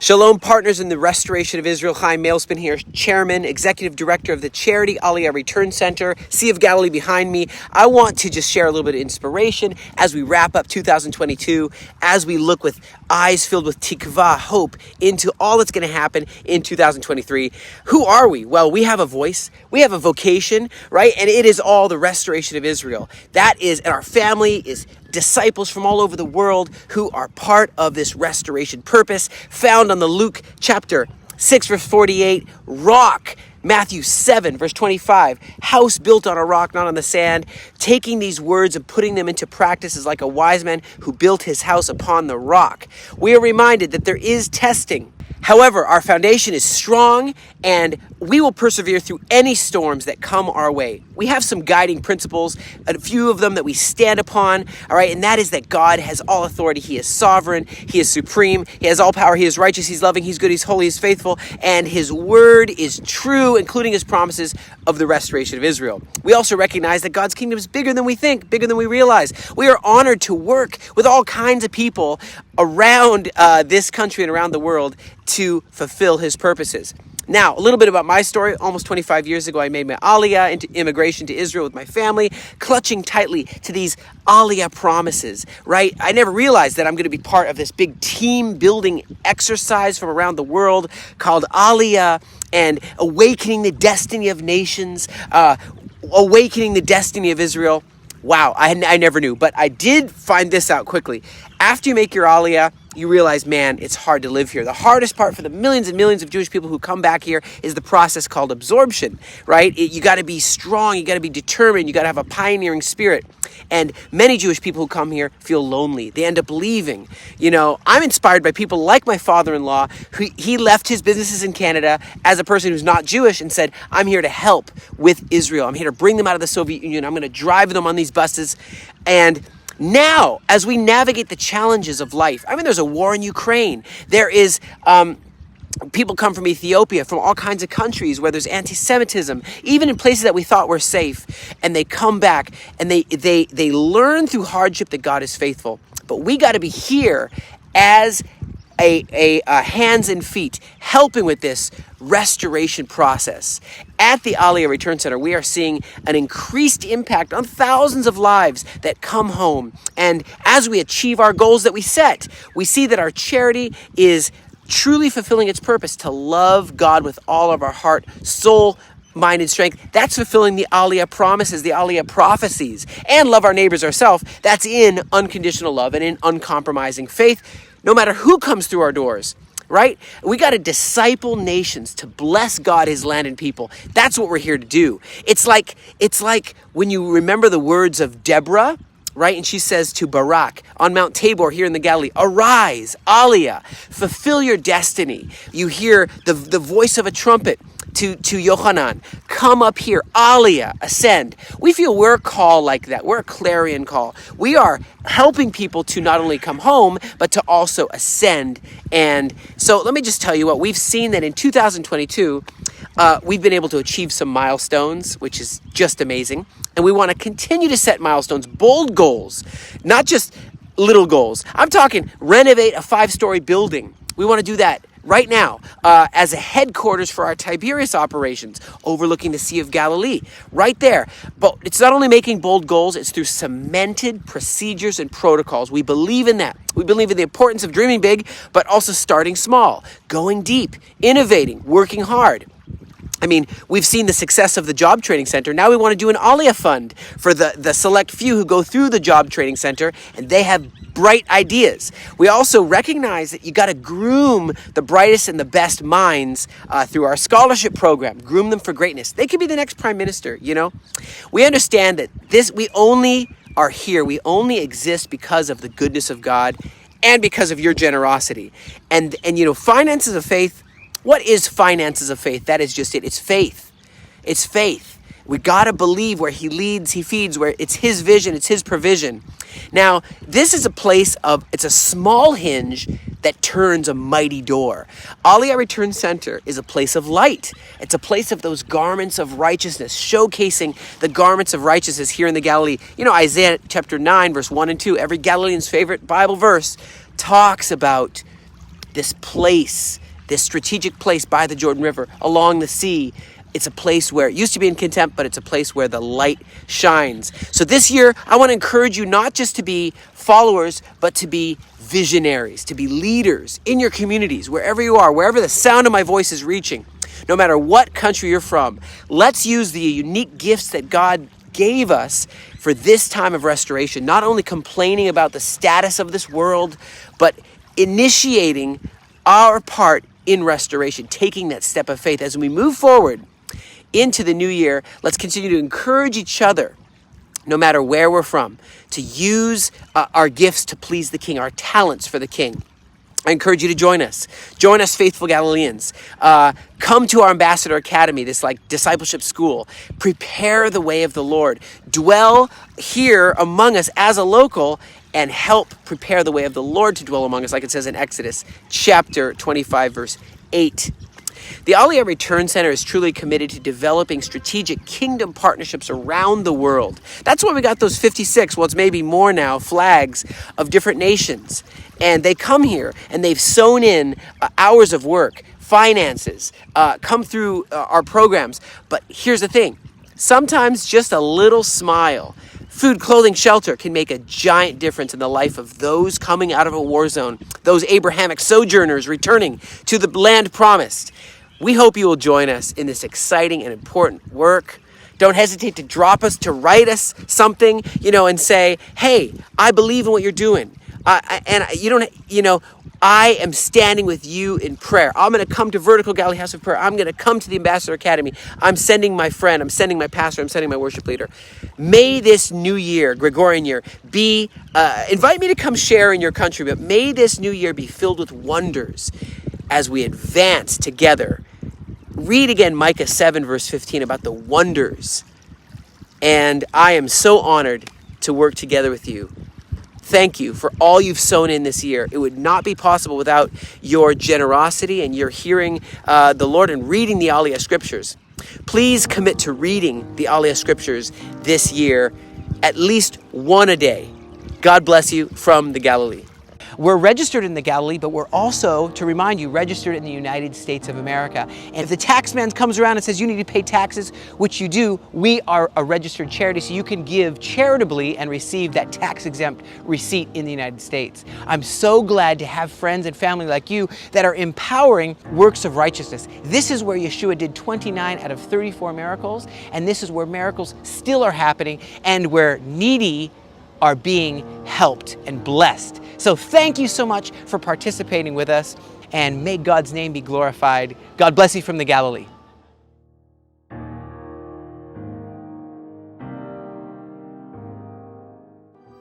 Shalom, partners in the restoration of Israel. Chaim Mailspin here, Chairman, Executive Director of the charity Aliyah Return Center, Sea of Galilee behind me. I want to just share a little bit of inspiration as we wrap up 2022, as we look with eyes filled with tikva, hope, into all that's going to happen in 2023. Who are we? Well, we have a voice, we have a vocation, right? And it is all the restoration of Israel. That is, and our family is disciples from all over the world who are part of this restoration purpose found on the Luke chapter 6 verse 48, rock, Matthew 7 verse 25, house built on a rock, not on the sand. Taking these words and putting them into practice is like a wise man who built his house upon the rock. We are reminded that there is testing. However, our foundation is strong and we will persevere through any storms that come our way. We have some guiding principles, a few of them that we stand upon, all right, and that is that God has all authority. He is sovereign, He is supreme, He has all power, He is righteous, He's loving, He's good, He's holy, He's faithful, and His word is true, including His promises of the restoration of Israel. We also recognize that God's kingdom is bigger than we think, bigger than we realize. We are honored to work with all kinds of people around this country and around the world to fulfill His purposes. Now, a little bit about my story. Almost 25 years ago, I made my Aliyah into immigration to Israel with my family, clutching tightly to these Aliyah promises, right? I never realized that I'm going to be part of this big team building exercise from around the world called Aliyah and awakening the destiny of nations, awakening the destiny of Israel. Wow, I never knew, but I did find this out quickly. After you make your Aliyah, you realize, man, it's hard to live here. The hardest part for the millions and millions of Jewish people who come back here is the process called absorption, right? You got to be strong, you got to be determined, you got to have a pioneering spirit. And many Jewish people who come here feel lonely. They end up leaving. You know, I'm inspired by people like my father-in-law, who he left his businesses in Canada as a person who's not Jewish and said, I'm here to help with Israel. I'm here to bring them out of the Soviet Union. I'm going to drive them on these buses. And now, as we navigate the challenges of life, I mean, there's a war in Ukraine. There is, people come from Ethiopia, from all kinds of countries where there's anti-Semitism, even in places that we thought were safe. And they come back and they learn through hardship that God is faithful. But we got to be here as a hands and feet, helping with this restoration process. At the Aliyah Return Center, we are seeing an increased impact on thousands of lives that come home. And as we achieve our goals that we set, we see that our charity is truly fulfilling its purpose to love God with all of our heart, soul, mind, and strength. That's fulfilling the Aliyah promises, the Aliyah prophecies, and love our neighbors ourselves. That's in unconditional love and in uncompromising faith, no matter who comes through our doors, right? We got to disciple nations to bless God, His land, and people. That's what we're here to do. It's like when you remember the words of Deborah, right? And she says to Barak on Mount Tabor here in the Galilee, arise, Aliyah, fulfill your destiny. You hear the voice of a trumpet to Yochanan, come up here, Aliyah, ascend. We feel we're a call like that. We're a clarion call. We are helping people to not only come home, but to also ascend. And so let me just tell you what, we've seen that in 2022, we've been able to achieve some milestones, which is just amazing. And we want to continue to set milestones, bold goals, not just little goals. I'm talking renovate a 5-story building. We want to do that right now as a headquarters for our Tiberias operations, overlooking the Sea of Galilee, right there. But it's not only making bold goals, it's through cemented procedures and protocols. We believe in that. We believe in the importance of dreaming big, but also starting small, going deep, innovating, working hard. I mean, we've seen the success of the Job Training Center. Now we want to do an Aliyah fund for the select few who go through the Job Training Center, and they have bright ideas. We also recognize that you got to groom the brightest and the best minds through our scholarship program, groom them for greatness. They could be the next prime minister, you know. We understand that we only are here, we only exist because of the goodness of God and because of your generosity. And you know, finances of faith. What is finances of faith? That is just it. It's faith. It's faith. We got to believe where He leads, He feeds, where it's His vision, it's His provision. Now, this is a place it's a small hinge that turns a mighty door. Aliyah Return Center is a place of light. It's a place of those garments of righteousness, showcasing the garments of righteousness here in the Galilee. You know, Isaiah chapter 9, verse 1 and 2, every Galilean's favorite Bible verse talks about this place, this strategic place by the Jordan River, along the sea. It's a place where it used to be in contempt, but it's a place where the light shines. So this year, I want to encourage you not just to be followers, but to be visionaries, to be leaders in your communities, wherever you are, wherever the sound of my voice is reaching, no matter what country you're from. Let's use the unique gifts that God gave us for this time of restoration, not only complaining about the status of this world, but initiating our part in restoration, taking that step of faith. As we move forward into the new year, let's continue to encourage each other, no matter where we're from, to use our gifts to please the King, our talents for the King. I encourage you to join us. Join us, faithful Galileans. Come to our Ambassador Academy, this discipleship school. Prepare the way of the Lord. Dwell here among us as a local and help prepare the way of the Lord to dwell among us, like it says in Exodus chapter 25, verse 8. The Aliyah Return Center is truly committed to developing strategic kingdom partnerships around the world. That's why we got those 56, well, it's maybe more now, flags of different nations. And they come here and they've sown in hours of work, finances, come through our programs. But here's the thing. Sometimes just a little smile, food, clothing, shelter can make a giant difference in the life of those coming out of a war zone, those Abrahamic sojourners returning to the land promised. We hope you will join us in this exciting and important work. Don't hesitate to drop us, to write us something, and say, hey, I believe in what you're doing. I am standing with you in prayer. I'm going to come to Vertical Galilee House of Prayer. I'm going to come to the Ambassador Academy. I'm sending my friend. I'm sending my pastor. I'm sending my worship leader. May this new year, Gregorian year, be, invite me to come share in your country, but may this new year be filled with wonders as we advance together. Read again Micah 7, verse 15 about the wonders. And I am so honored to work together with you. Thank you for all you've sown in this year. It would not be possible without your generosity and your hearing the Lord and reading the Aliyah scriptures. Please commit to reading the Aliyah scriptures this year, at least one a day. God bless you from the Galilee. We're registered in the Galilee, but we're also, to remind you, registered in the United States of America. And if the tax man comes around and says you need to pay taxes, which you do, we are a registered charity, so you can give charitably and receive that tax-exempt receipt in the United States. I'm so glad to have friends and family like you that are empowering works of righteousness. This is where Yeshua did 29 out of 34 miracles, and this is where miracles still are happening and where needy are being helped and blessed. So thank you so much for participating with us, and may God's name be glorified. God bless you from the Galilee.